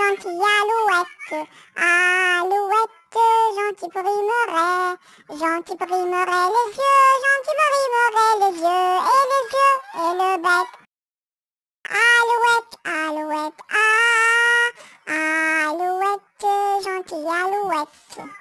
gentille alouette. Alouette, gentil brimerait. Gentil brimerait les yeux, gentil brimerait les yeux. Et les yeux, et le bec. Alouette, alouette, ah. Alouette, gentille alouette.